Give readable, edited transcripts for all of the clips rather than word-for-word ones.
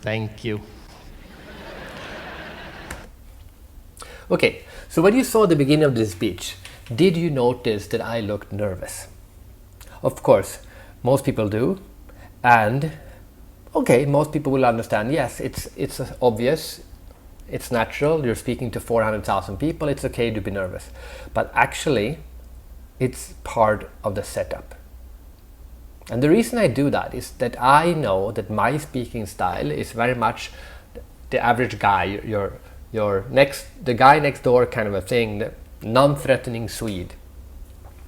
Thank you. Okay, so when you saw the beginning of this speech, did you notice that I looked nervous? Of course, most people do, and okay, most people will understand, yes, it's obvious, it's natural, you're speaking to 400,000 people, it's okay to be nervous. But actually, it's part of the setup. And the reason I do that is that I know that my speaking style is very much the average guy, the guy next door kind of a thing, the non-threatening Swede.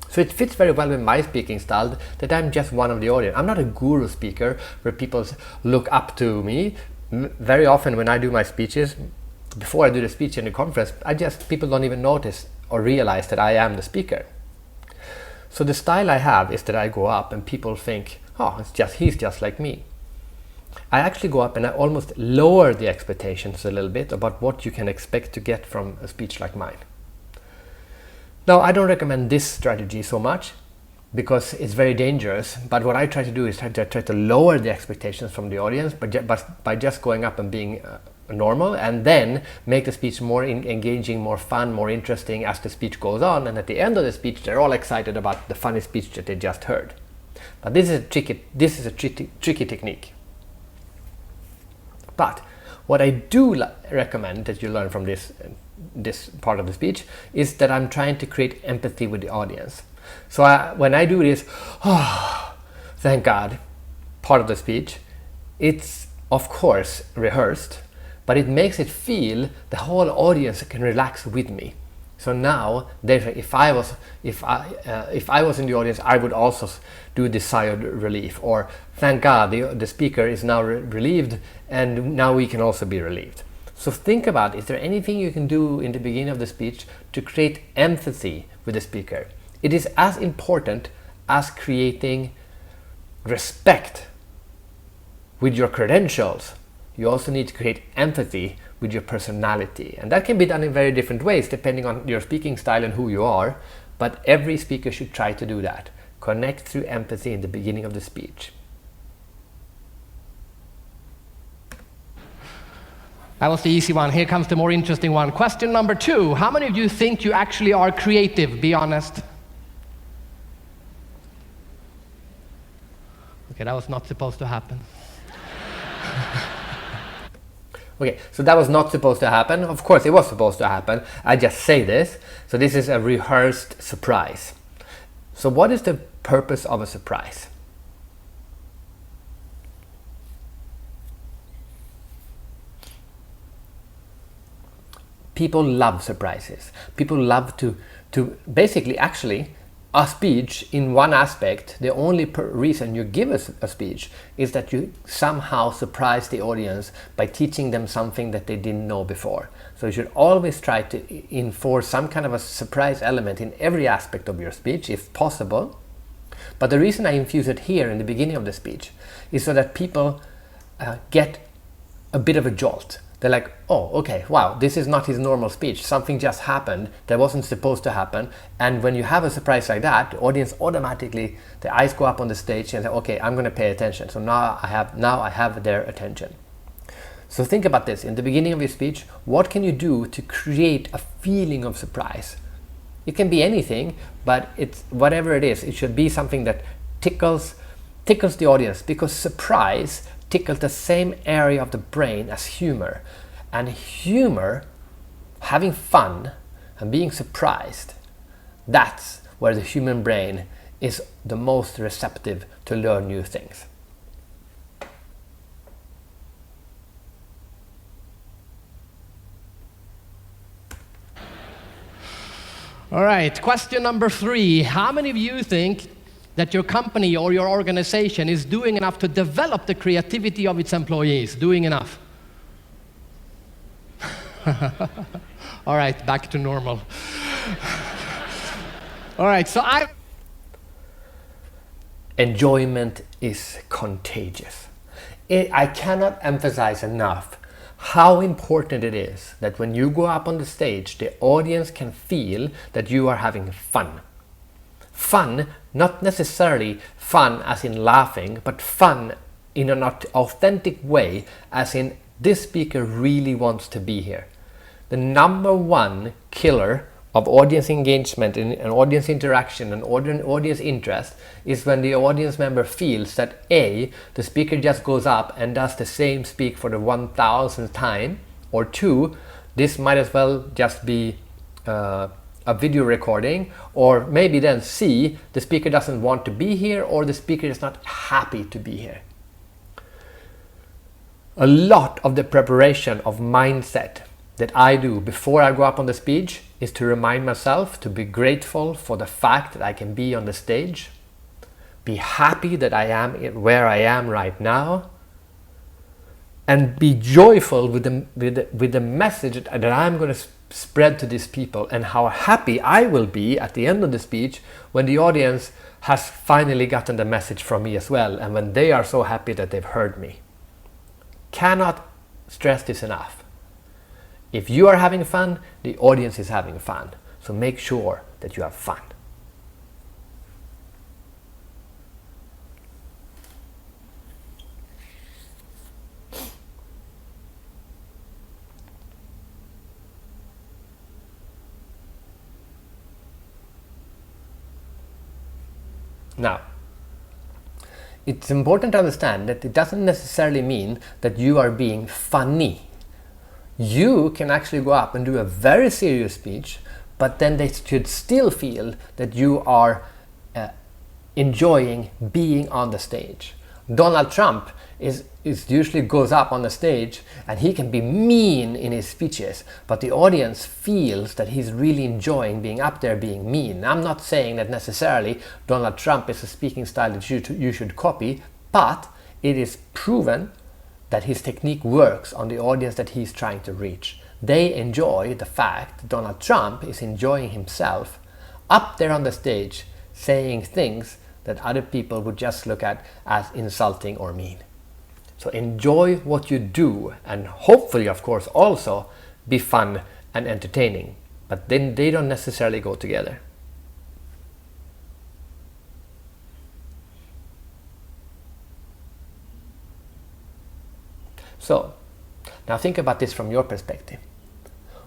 So it fits very well with my speaking style that I'm just one of the audience. I'm not a guru speaker where people look up to me. Very often when I do my speeches, before I do the speech in the conference, people don't even notice or realize that I am the speaker. So the style I have is that I go up and people think, oh, he's just like me. I actually go up and I almost lower the expectations a little bit about what you can expect to get from a speech like mine. Now, I don't recommend this strategy so much because it's very dangerous, but what I try to do is try to lower the expectations from the audience by just going up and being normal, and then make the speech more engaging, more fun, more interesting as the speech goes on, and at the end of the speech they're all excited about the funny speech that they just heard. But this is a tricky technique. But what I do recommend that you learn from this part of the speech is that I'm trying to create empathy with the audience. So when I do this, oh, thank God, part of the speech, it's of course rehearsed, but it makes it feel the whole audience can relax with me. So now, if I was in the audience, I would also do the sigh of relief, or thank God the speaker is now relieved, and now we can also be relieved. So think about, is there anything you can do in the beginning of the speech to create empathy with the speaker? It is as important as creating respect with your credentials. You also need to create empathy with your personality. And that can be done in very different ways depending on your speaking style and who you are. But every speaker should try to do that. Connect through empathy in the beginning of the speech. That was the easy one. Here comes the more interesting one. Question number 2. How many of you think you actually are creative? Be honest. Okay, that was not supposed to happen. Okay, so that was not supposed to happen. Of course, it was supposed to happen. I just say this. So this is a rehearsed surprise. So what is the purpose of a surprise? People love surprises. People love to basically, actually, a speech in one aspect, the only reason you give us a speech is that you somehow surprise the audience by teaching them something that they didn't know before. So you should always try to enforce some kind of a surprise element in every aspect of your speech, if possible. But the reason I infuse it here in the beginning of the speech is so that people get a bit of a jolt. They're like, oh, okay, wow, this is not his normal speech. Something just happened that wasn't supposed to happen. And when you have a surprise like that, the audience automatically, the eyes go up on the stage and say, okay, I'm going to pay attention. So now I have their attention. So think about this. In the beginning of your speech, what can you do to create a feeling of surprise? It can be anything, but it's whatever it is. It should be something that tickles the audience, because surprise tickles the same area of the brain as humor. And humor, having fun and being surprised, that's where the human brain is the most receptive to learn new things. All right, question number 3. How many of you think that your company or your organization is doing enough to develop the creativity of its employees? Doing enough? All right, back to normal. All right, so enjoyment is contagious. I cannot emphasize enough how important it is that when you go up on the stage, the audience can feel that you are having fun. Fun, not necessarily fun as in laughing, but fun in an authentic way, as in this speaker really wants to be here. The number one killer of audience engagement and audience interaction and audience interest is when the audience member feels that A, the speaker just goes up and does the same speak for the 1000th time, or 2, this might as well just be a video recording, or maybe then C, the speaker doesn't want to be here, or the speaker is not happy to be here. A lot of the preparation of mindset that I do before I go up on the stage is to remind myself to be grateful for the fact that I can be on the stage, be happy that I am where I am right now, and be joyful with the message that I'm going to spread to these people, and how happy I will be at the end of the speech when the audience has finally gotten the message from me as well, and when they are so happy that they've heard me. Cannot stress this enough. If you are having fun, the audience is having fun. So make sure that you have fun. Now, it's important to understand that it doesn't necessarily mean that you are being funny. You can actually go up and do a very serious speech, but then they should still feel that you are enjoying being on the stage. Donald Trump usually goes up on the stage and he can be mean in his speeches, but the audience feels that he's really enjoying being up there being mean. I'm not saying that necessarily Donald Trump is a speaking style that you should copy, but it is proven that his technique works on the audience that he's trying to reach. They enjoy the fact that Donald Trump is enjoying himself up there on the stage saying things that other people would just look at as insulting or mean. So enjoy what you do, and hopefully, of course, also be fun and entertaining, but then they don't necessarily go together. So, now think about this from your perspective.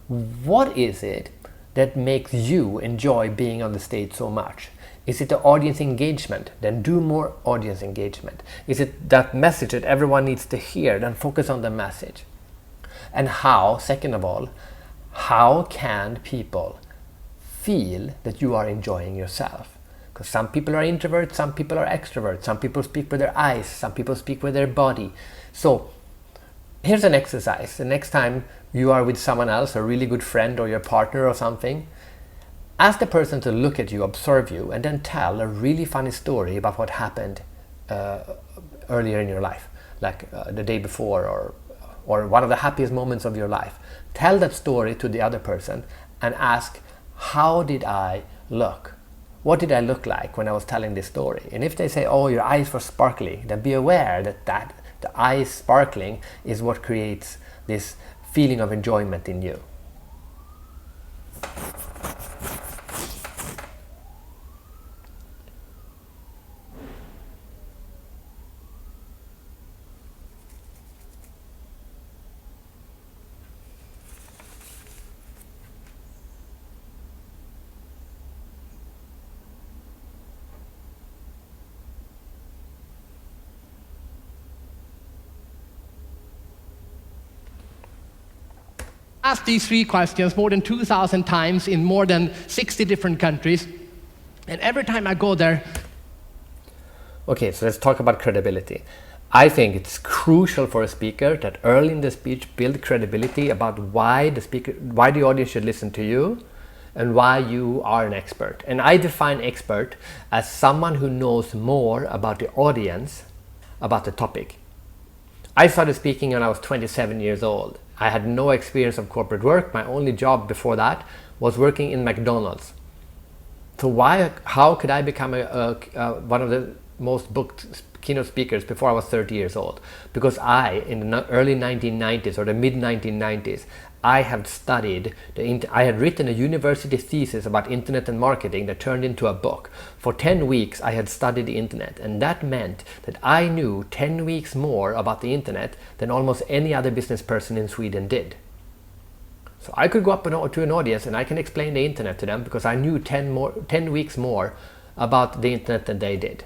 What is it that makes you enjoy being on the stage so much? Is it the audience engagement? Then do more audience engagement. Is it that message that everyone needs to hear? Then focus on the message. And how, second of all, how can people feel that you are enjoying yourself? Because some people are introverts, some people are extroverts, some people speak with their eyes, some people speak with their body. So here's an exercise. The next time you are with someone else, a really good friend or your partner or something, ask the person to look at you, observe you, and then tell a really funny story about what happened earlier in your life, like the day before, or one of the happiest moments of your life. Tell that story to the other person and ask, how did I look? What did I look like when I was telling this story? And if they say, oh, your eyes were sparkly, then be aware that the eyes sparkling is what creates this feeling of enjoyment in you. Asked these 3 questions more than 2,000 times in more than 60 different countries, and every time I go there. Okay, so let's talk about credibility. I think it's crucial for a speaker that early in the speech build credibility about why the audience should listen to you and why you are an expert. And I define expert as someone who knows more about the audience, about the topic. I started speaking when I was 27 years old. I had no experience of corporate work. My only job before that was working in McDonald's. So how could I become one of the most booked keynote speakers before I was 30 years old? Because in the early 1990s or the mid 1990s, I had studied, I had written a university thesis about internet and marketing that turned into a book. For 10 weeks I had studied the internet, and that meant that I knew 10 weeks more about the internet than almost any other business person in Sweden did. So I could go up to an audience and I can explain the internet to them because I knew 10 weeks more about the internet than they did.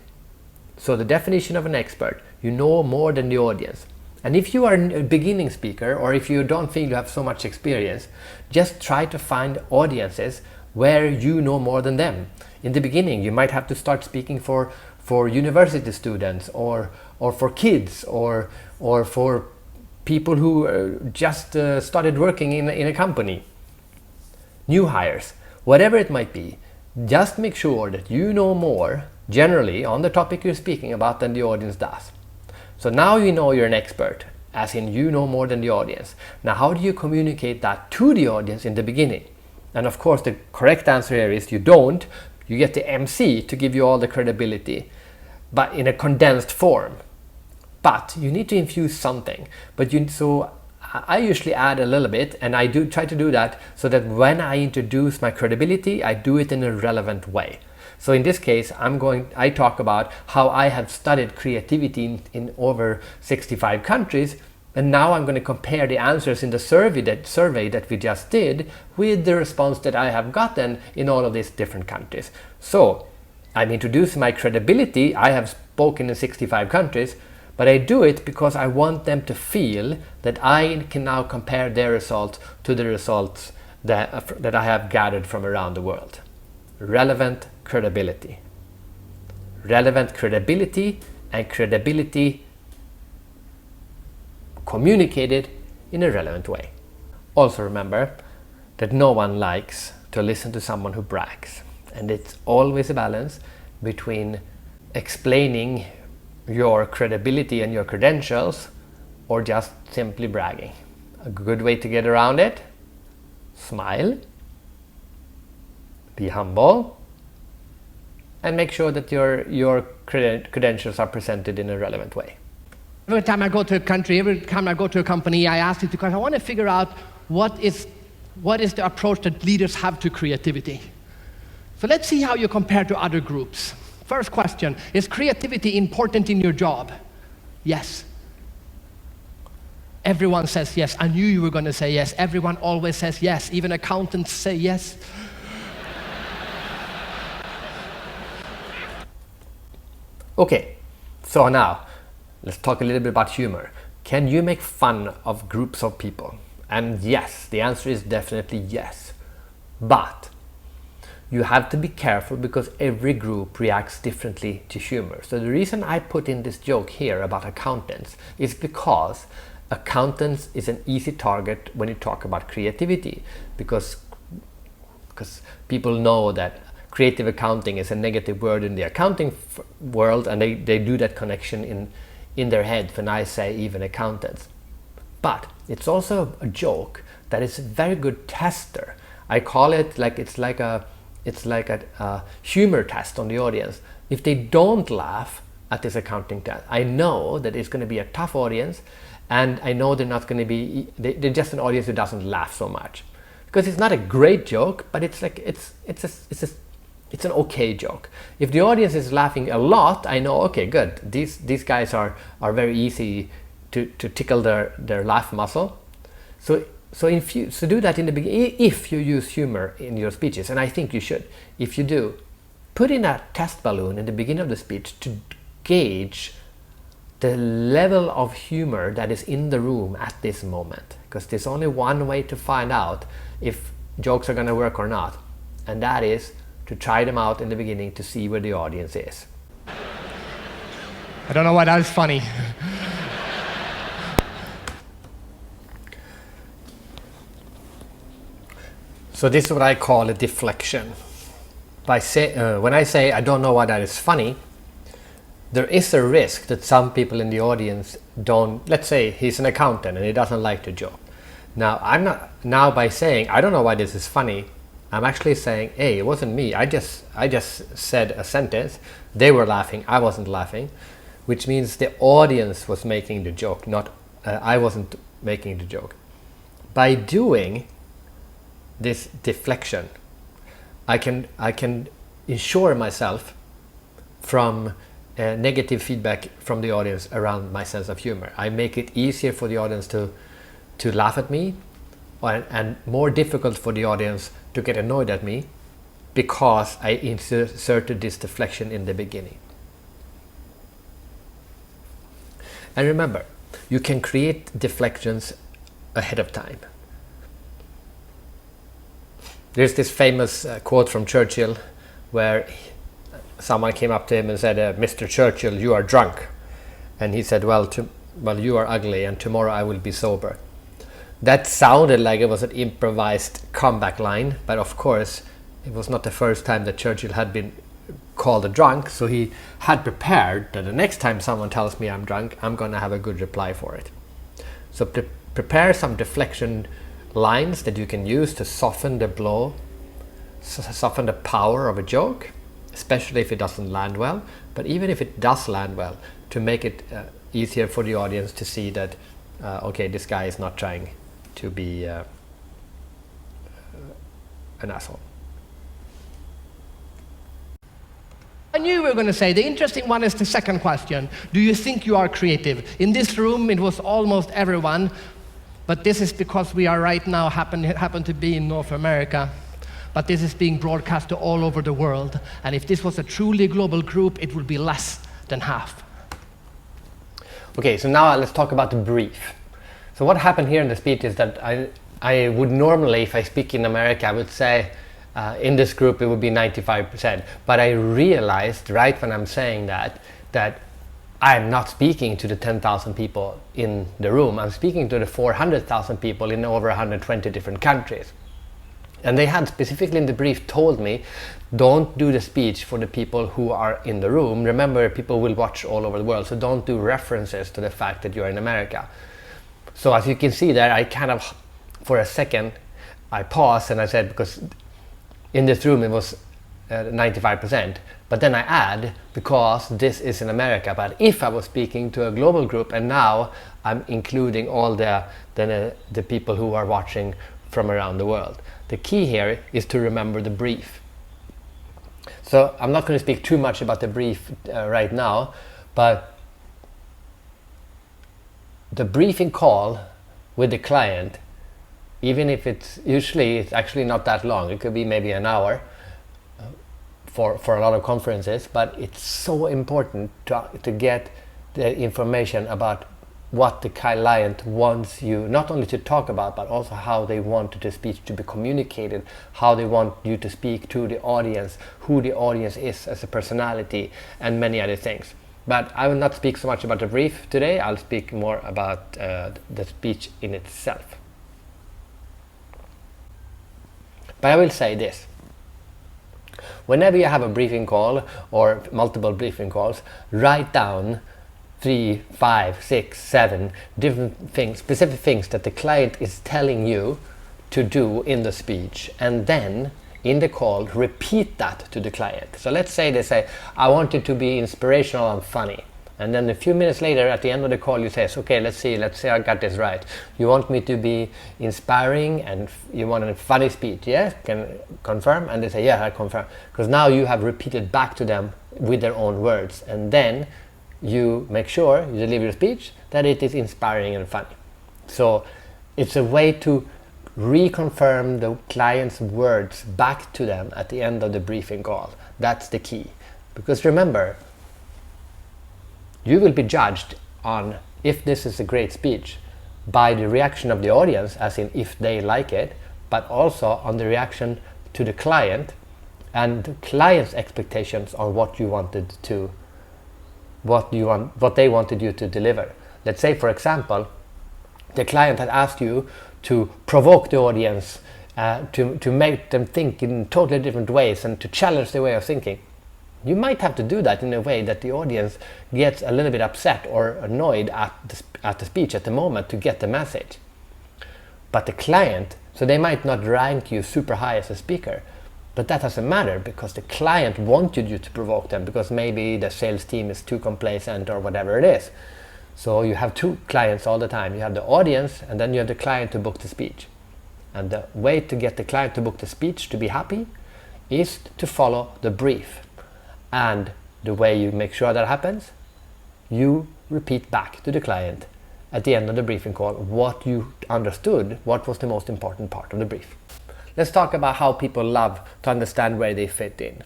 So the definition of an expert, you know more than the audience. And if you are a beginning speaker, or if you don't feel you have so much experience, just try to find audiences where you know more than them. In the beginning, you might have to start speaking for university students, or for kids, or for people who just started working in a company. New hires, whatever it might be, just make sure that you know more generally on the topic you're speaking about than the audience does. So now you know you're an expert, as in you know more than the audience. Now how do you communicate that to the audience in the beginning? And of course the correct answer here is you don't. You get the MC to give you all the credibility, but in a condensed form. But you need to infuse something. So I usually add a little bit, and I do try to do that so that when I introduce my credibility, I do it in a relevant way. So in this case, I talk about how I have studied creativity in over 65 countries, and now I'm going to compare the answers in the survey that we just did with the response that I have gotten in all of these different countries. So I'm introducing my credibility. I have spoken in 65 countries, but I do it because I want them to feel that I can now compare their results to the results that I have gathered from around the world. Relevant credibility. Relevant credibility, and credibility communicated in a relevant way. Also remember that no one likes to listen to someone who brags, and it's always a balance between explaining your credibility and your credentials or just simply bragging. A good way to get around it: smile, be humble, and make sure that your credentials are presented in a relevant way. Every time I go to a country, every time I go to a company, I ask it because I want to figure out what is the approach that leaders have to creativity. So let's see how you compare to other groups. First question, is creativity important in your job? Yes. Everyone says yes. I knew you were going to say yes. Everyone always says yes. Even accountants say yes. Okay, so now let's talk a little bit about humor. Can you make fun of groups of people? And yes, the answer is definitely yes. But you have to be careful because every group reacts differently to humor. So the reason I put in this joke here about accountants is because accountants is an easy target when you talk about creativity, because people know that creative accounting is a negative word in the accounting world, and they do that connection in their head when I say even accountants. But it's also a joke that is a very good tester. I call it like it's like a humor test on the audience. If they don't laugh at this accounting test, I know that it's going to be a tough audience, and I know they're not going to be. They're just an audience who doesn't laugh so much, because it's not a great joke, but it's an okay joke. If the audience is laughing a lot, I know, okay, good. These guys are very easy to tickle their laugh muscle. So do that in the beginning. If you use humor in your speeches, and I think you should, if you do, put in a test balloon in the beginning of the speech to gauge the level of humor that is in the room at this moment. Because there's only one way to find out if jokes are going to work or not, and that is to try them out in the beginning to see where the audience is. I don't know why that is funny. So this is what I call a deflection. When I say I don't know why that is funny, there is a risk that some people in the audience don't. Let's say he's an accountant and he doesn't like the joke. Now by saying I don't know why this is funny, I'm actually saying, hey, it wasn't me. I just said a sentence. They were laughing. I wasn't laughing, which means the audience was making the joke, not I wasn't making the joke. by doing this deflection, I can ensure myself from negative feedback from the audience around my sense of humor. I make it easier for the audience to laugh at me, and more difficult for the audience to get annoyed at me, because I inserted this deflection in the beginning. And remember, you can create deflections ahead of time. There's this famous quote from Churchill where someone came up to him and said, "Mr. Churchill, you are drunk." And he said, well, you are ugly, and tomorrow I will be sober. That sounded like it was an improvised comeback line, but of course it was not the first time that Churchill had been called a drunk, so he had prepared that the next time someone tells me I'm drunk, I'm going to have a good reply for it. So prepare some deflection lines that you can use to soften the blow, soften the power of a joke, especially if it doesn't land well, but even if it does land well, to make it easier for the audience to see that, okay, this guy is not trying to be an asshole. I knew we were going to say, the interesting one is the second question. Do you think you are creative? In this room, it was almost everyone, but this is because we are right now happen to be in North America. But this is being broadcast to all over the world. And if this was a truly global group, it would be less than half. Okay, so now let's talk about the brief. So what happened here in the speech is that I would normally, if I speak in America, I would say, in this group it would be 95%, but I realized right when I'm saying that I'm not speaking to the 10,000 people in the room. I'm speaking to the 400,000 people in over 120 different countries. And they had specifically in the brief told me, don't do the speech for the people who are in the room. Remember, people will watch all over the world, so don't do references to the fact that you're in America. So as you can see there, I kind of, for a second, I paused and I said, because in this room it was 95%, but then I add, because this is in America. But if I was speaking to a global group, and now I'm including all the people who are watching from around the world. The key here is to remember the brief. So I'm not going to speak too much about the brief right now, but the briefing call with the client, even if it's actually not that long, it could be maybe an hour for a lot of conferences, but it's so important to get the information about what the client wants you not only to talk about, but also how they want the speech to be communicated, how they want you to speak to the audience, who the audience is as a personality, and many other things. But I will not speak so much about the brief today. I'll speak more about the speech in itself. But I will say this. Whenever you have a briefing call or multiple briefing calls, write down 3, 5, 6, 7 different things, specific things that the client is telling you to do in the speech, and then in the call repeat that to the client. So let's say they say, I want it to be inspirational and funny, and then a few minutes later at the end of the call you say, okay, let's see I got this right. You want me to be inspiring and you want a funny speech, yes? Can confirm? And they say, yeah, I confirm, because now you have repeated back to them with their own words, and then you make sure you deliver a speech that it is inspiring and funny. So it's a way to reconfirm the client's words back to them at the end of the briefing call. That's the key. Because remember, you will be judged on if this is a great speech by the reaction of the audience, as in if they like it, but also on the reaction to the client and the client's expectations on what you wanted to what they wanted you to deliver. Let's say, for example, the client had asked you to provoke the audience, to make them think in totally different ways and to challenge their way of thinking. You might have to do that in a way that the audience gets a little bit upset or annoyed at the speech at the moment to get the message. But the client, so they might not rank you super high as a speaker, but that doesn't matter, because the client wanted you to provoke them, because maybe the sales team is too complacent or whatever it is. So you have two clients all the time. You have the audience, and then you have the client to book the speech. And the way to get the client to book the speech to be happy is to follow the brief. And the way you make sure that happens, you repeat back to the client at the end of the briefing call what you understood, what was the most important part of the brief. Let's talk about how people love to understand where they fit in.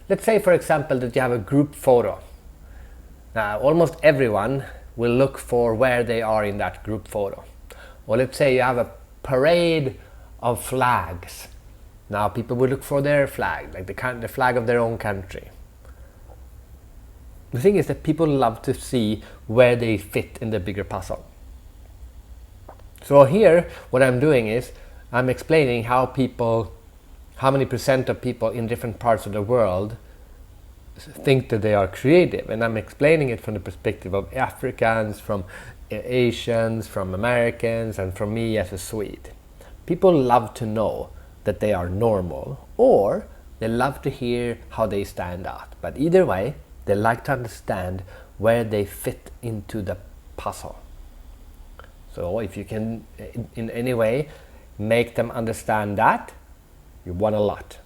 Let's say, for example, that you have a group photo. Now, almost everyone will look for where they are in that group photo. Or let's say you have a parade of flags. Now people will look for their flag, like the flag of their own country. The thing is that people love to see where they fit in the bigger puzzle. So here, what I'm doing is I'm explaining how many percent of people in different parts of the world think that they are creative, and I'm explaining it from the perspective of Africans, from Asians, from Americans, and from me as a Swede. People love to know that they are normal, or they love to hear how they stand out. But either way, they like to understand where they fit into the puzzle. So if you can in any way make them understand that, you won a lot.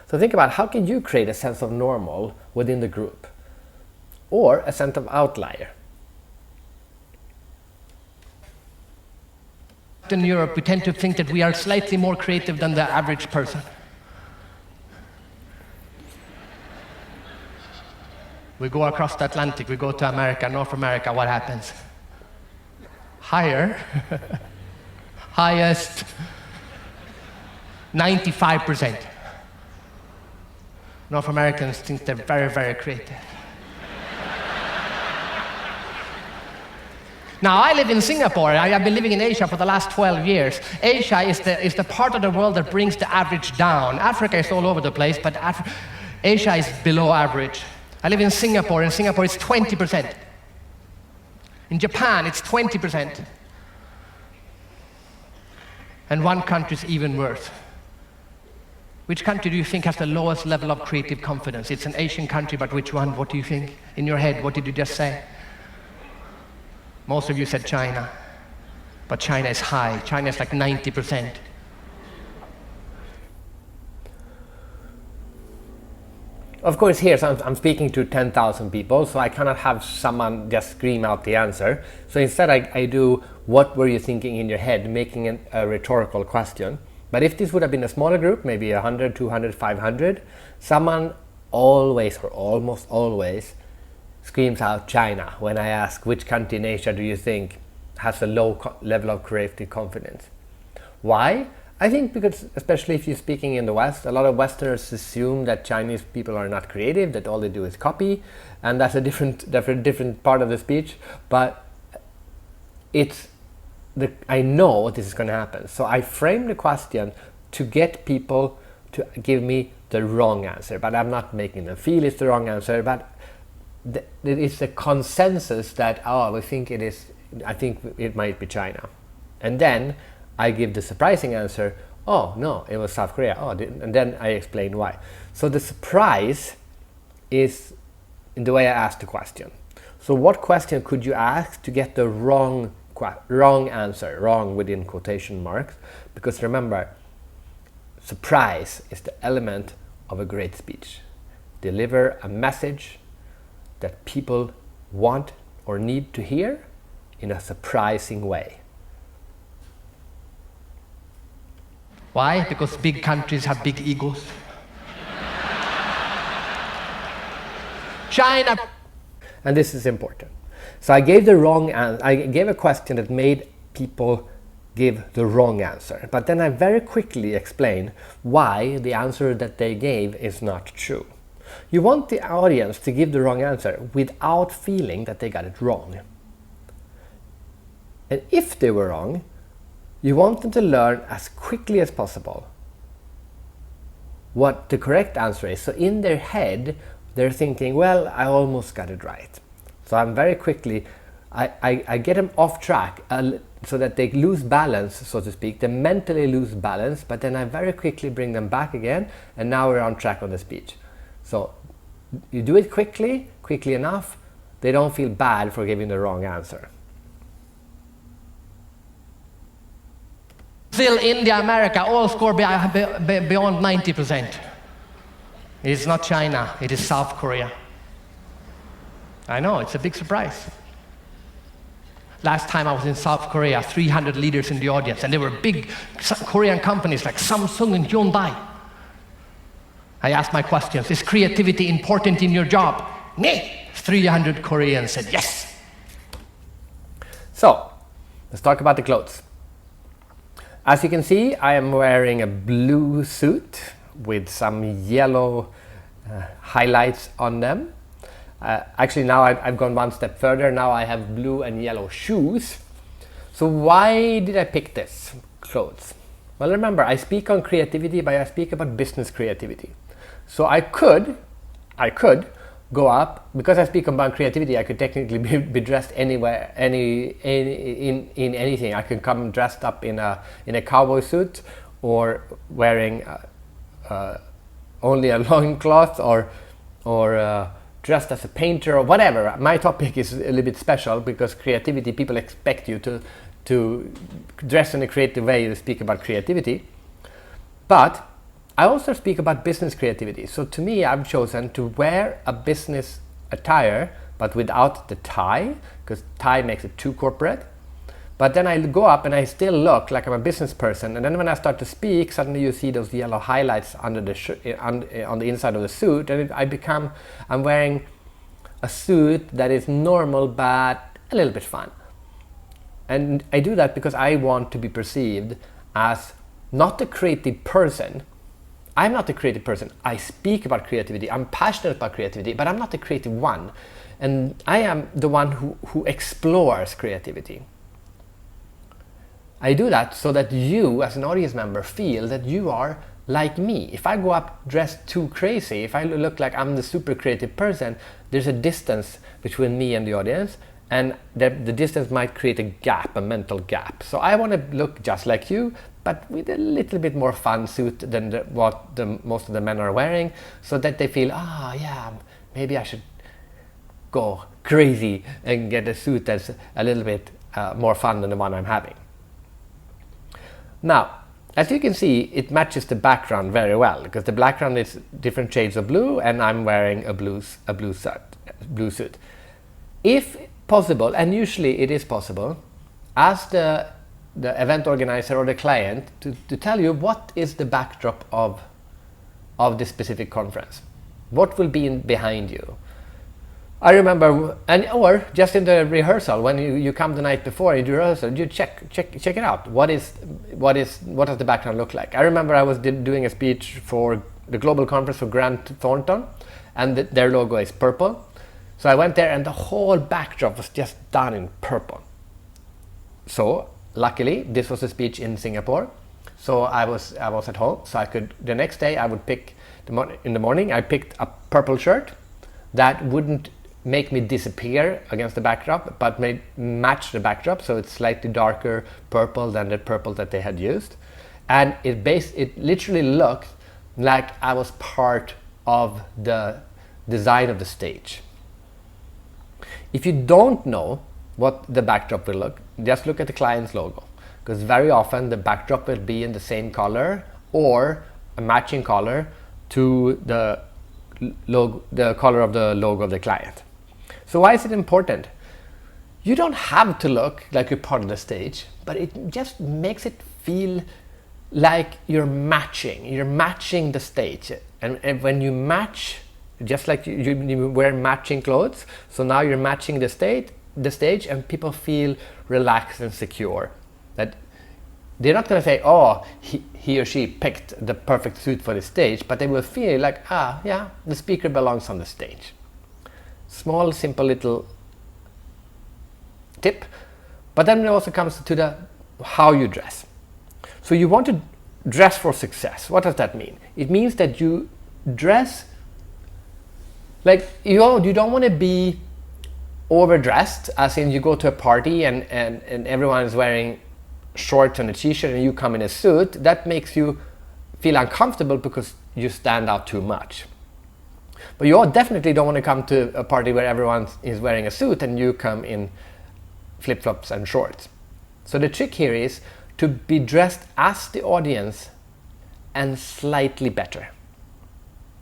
So think about, how can you create a sense of normal within the group, or a sense of outlier? In Europe, we tend to think that we are slightly more creative than the average person. We go across the Atlantic, we go to America, North America, what happens? Higher, highest, 95%. North Americans think they're very, very creative. Now, I live in Singapore. I have been living in Asia for the last 12 years. Asia is the part of the world that brings the average down. Africa is all over the place, but Asia is below average. I live in Singapore. In Singapore, it's 20%. In Japan, it's 20%. And one country is even worse. Which country do you think has the lowest level of creative confidence? It's an Asian country, but which one? What do you think? In your head, what did you just say? Most of you said China, but China is high. China is like 90%. Of course, here I'm speaking to 10,000 people, so I cannot have someone just scream out the answer. So instead I do, what were you thinking in your head, making a rhetorical question. But if this would have been a smaller group, maybe 100, 200, 500, someone always or almost always screams out China when I ask which country in Asia do you think has a low level of creative confidence. Why? I think because, especially if you're speaking in the West, a lot of Westerners assume that Chinese people are not creative, that all they do is copy, and that's a different part of the speech. But I know this is going to happen. So I frame the question to get people to give me the wrong answer, but I'm not making them feel it's the wrong answer, but it is a consensus that, I think it might be China. And then I give the surprising answer, oh no, it was South Korea. And then I explain why. So the surprise is in the way I ask the question. So what question could you ask to get the wrong answer, wrong within quotation marks? Because remember, surprise is the element of a great speech. Deliver a message that people want or need to hear in a surprising way. Why? Because big countries have big egos. China. And this is important. So I gave the wrong answer. I gave a question that made people give the wrong answer. But then I very quickly explain why the answer that they gave is not true. You want the audience to give the wrong answer without feeling that they got it wrong. And if they were wrong, you want them to learn as quickly as possible what the correct answer is. So in their head, they're thinking, well, I almost got it right. So I'm very quickly, I get them off track so that they lose balance, so to speak. They mentally lose balance, but then I very quickly bring them back again, and now we're on track on the speech. So you do it quickly enough, they don't feel bad for giving the wrong answer. Brazil, India, America all score beyond 90%. It's not China, it is South Korea. I know, it's a big surprise. Last time I was in South Korea, 300 leaders in the audience, and there were big Korean companies like Samsung and Hyundai. I asked my questions, is creativity important in your job? Nee! 300 Koreans said yes. So, let's talk about the clothes. As you can see, I am wearing a blue suit with some yellow highlights on them. Actually, now I've gone one step further. Now I have blue and yellow shoes. So why did I pick this clothes? Well, remember, I speak on creativity, but I speak about business creativity. So I could go up, because I speak about creativity, I could technically be dressed anywhere, in anything. I could come dressed up in a cowboy suit, or wearing only a loincloth, or dressed as a painter, or whatever. My topic is a little bit special because creativity, people expect you to dress in a creative way to speak about creativity. But I also speak about business creativity. So to me, I've chosen to wear a business attire, but without the tie, because tie makes it too corporate. But then I go up and I still look like I'm a business person. And then when I start to speak, suddenly you see those yellow highlights under the on the inside of the suit, and I'm wearing a suit that is normal but a little bit fun. And I do that because I want to be perceived as not a creative person. I'm not a creative person. I speak about creativity. I'm passionate about creativity, but I'm not the creative one. And I am the one who explores creativity. I do that so that you, as an audience member, feel that you are like me. If I go up dressed too crazy, if I look like I'm the super creative person, there's a distance between me and the audience, and the distance might create a gap, a mental gap. So I want to look just like you, but with a little bit more fun suit than what most of the men are wearing, so that they feel, yeah, maybe I should go crazy and get a suit that's a little bit more fun than the one I'm having. Now, as you can see, it matches the background very well, because the background is different shades of blue, and I'm wearing a blue suit. If possible, and usually it is possible, ask the event organizer or the client to tell you what is the backdrop of this specific conference. What will be behind you? I remember, or just in the rehearsal, when you come the night before and you do rehearsal, you check it out. What does the background look like? I remember I was doing a speech for the global conference for Grant Thornton, and their logo is purple. So I went there, and the whole backdrop was just done in purple. So luckily, this was a speech in Singapore, so I was at home. So I could, the next day, I would pick in the morning. I picked a purple shirt that wouldn't make me disappear against the backdrop, but match the backdrop, so it's slightly darker purple than the purple that they had used, and it literally looked like I was part of the design of the stage. If you don't know what the backdrop will look, just look at the client's logo, because very often the backdrop will be in the same color or a matching color to the color of the logo of the client. So why is it important? You don't have to look like you're part of the stage, but it just makes it feel like you're matching the stage. And when you match, just like you wear matching clothes, so now you're matching the stage, and people feel relaxed and secure. That they're not going to say, oh, he or she picked the perfect suit for the stage, but they will feel like, yeah, the speaker belongs on the stage. Small, simple little tip. But then it also comes to how you dress. So you want to dress for success. What does that mean? It means that you dress like you don't want to be overdressed, as in you go to a party and everyone is wearing shorts and a t-shirt and you come in a suit. That makes you feel uncomfortable because you stand out too much. But you all definitely don't want to come to a party where everyone is wearing a suit and you come in flip-flops and shorts. So the trick here is to be dressed as the audience and slightly better.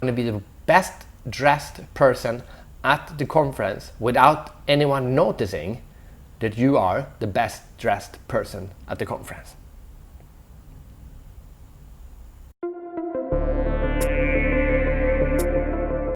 You want to be the best dressed person at the conference without anyone noticing that you are the best dressed person at the conference.